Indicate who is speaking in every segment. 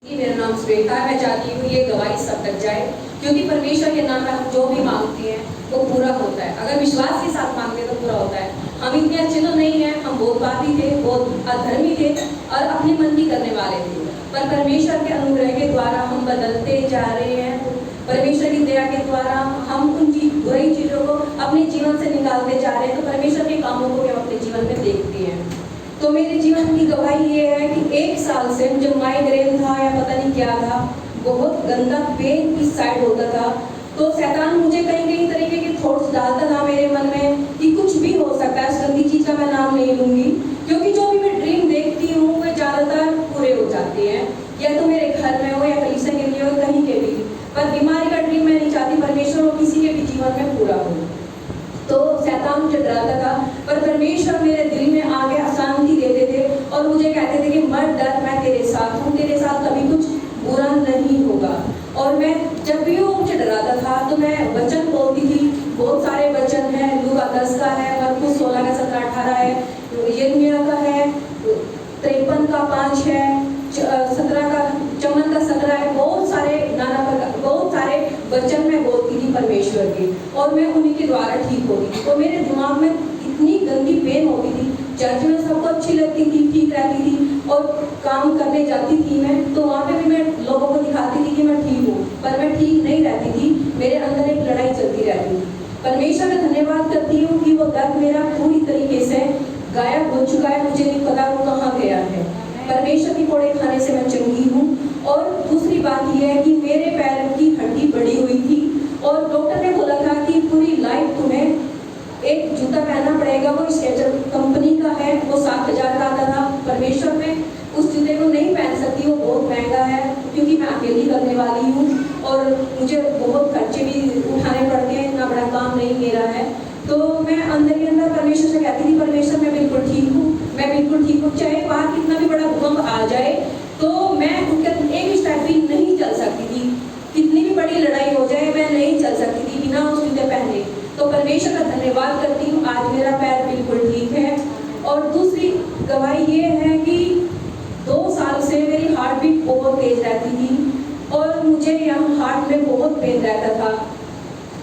Speaker 1: मेरा नाम श्वेता है। मैं चाहती हूँ ये गवाही सब तक जाए, क्योंकि परमेश्वर के नाम में हम जो भी मांगते हैं वो पूरा होता है। अगर विश्वास के साथ मांगते हैं तो पूरा होता है। हम इतने अच्छे तो नहीं हैं, हम बहुत पापी थे, बहुत अधर्मी थे और अपने मन की करने वाले थे, पर परमेश्वर के अनुग्रह के द्वारा हम बदलते जा रहे हैं। परमेश्वर की दया के द्वारा हम उन बुरी चीजों को अपने जीवन से निकालते जा रहे हैं। तो परमेश्वर के कामों को हम अपने जीवन में देखते हैं। तो मेरे जीवन की गवाही ये है कि 1 साल से जब माइग्रेन था या पता नहीं क्या था, बहुत गंदा पेन इस साइड होता था, तो शैतान मुझे कई तरीके के थॉट्स डालता था मेरे मन में कि कुछ भी हो सकता है। इस गंदी चीज का मैं नाम नहीं लूंगी, क्योंकि जो भी मैं ड्रीम देखती हूँ वो ज्यादातर पूरे हो जाते हैं, या तो मेरे घर में हो या कलीसिया के लिए हो, कहीं के भी। पर बीमारी का ड्रीम मैं नहीं चाहती परमेश्वर हो किसी के भी जीवन में पूरा हो। तो शैतान मुझे डराता था, पर परमेश्वर मेरे दिल में आगे अशांति देते थे और मुझे कहते थे कि मत डर, मैं तेरे साथ हूँ, तेरे साथ कभी कुछ बुरा नहीं होगा। और मैं जब भी वो मुझे डराता था तो मैं वचन बोलती थी। बहुत सारे वचन है, लूका 10 का है, मरकुस 16 का 17 18 है, यिर्मयाह का है, 53 का 5 है, 17 का चमन का 17 है। बहुत सारे बहुत सारे वचन मैं बोलती थी परमेश्वर के, और मैं उन्हीं के द्वारा ठीक होती थी। तो मेरे दिमाग में इतनी गंदी पेन होती थी, चर्च में सबको अच्छी लगती थी, ठीक रहती थी, और काम करने जाती थी मैं, तो वहाँ पे भी मैं लोगों को दिखाती थी कि मैं ठीक हूँ, पर मैं ठीक नहीं रहती थी। मेरे अंदर एक लड़ाई चलती रहती थी। परमेश्वर का धन्यवाद करती हूँ कि वो दर्द मेरा पूरी तरीके से गायब हो चुका है, मुझे नहीं पता वो कहाँ गया है। परमेश्वर की कोड़े खाने से मैं चंगी हूँ। और दूसरी बात यह है कि मेरे पैर की हड्डी बढ़ी हुई थी, और डॉक्टर ने बोला था कि पूरी लाइफ तुम्हें एक जूता पहनना पड़ेगा, वो स्केचर कंपनी का है, वो 7,000 का आता था। परमेश्वर में उस जूते को नहीं पहन सकती, वो बहुत महंगा है, क्योंकि मैं अकेली करने वाली हूँ और मुझे बहुत खर्चे भी उठाने पड़ते हैं, इतना बड़ा काम नहीं मेरा है। तो मैं अंदर ही अंदर परमेश्वर से कहती थी, परमेश्वर मैं बिल्कुल ठीक हूँ, मैं बिल्कुल ठीक हूँ, चाहे बाहर कितना भी बड़ा भूकंप आ जाए तो मैं उनके एक स्टेप भी नहीं चल सकती थी, कितनी भी बड़ी लड़ाई हो जाए मैं नहीं चल सकती थी बिना उस जूते पहने। तो परमेश्वर का धन्यवाद करती हूँ, आज मेरा पैर बिल्कुल ठीक है। और दूसरी गवाही ये है कि 2 साल से मेरी हार्ट बीट बहुत तेज रहती थी और मुझे यहाँ हार्ट में बहुत पेन रहता था।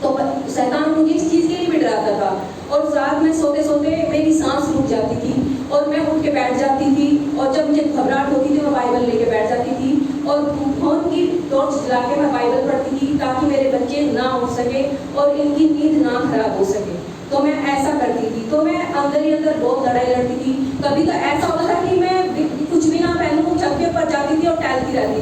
Speaker 1: तो शैतान मुझे इस चीज़ के लिए भी डराता था, और रात में सोते सोते मेरी सांस रुक जाती थी और मैं उठ के बैठ जाती थी, और जब मुझे घबराहट होती थी मैं बाइबल लेके बैठ जाती थी और फोन की टॉर्च जला के मैं बाइबल पढ़ती थी, ताकि मेरे बच्चे ना उठ सके और इनकी नींद ना खराब हो सके। तो मैं ऐसा करती थी। तो मैं अंदर ही अंदर बहुत लड़ाई लड़ती थी। कभी तो ऐसा होता था कि मैं कुछ भी ना पहनूं, छत के ऊपर जाती थी और टहलती रहती थी।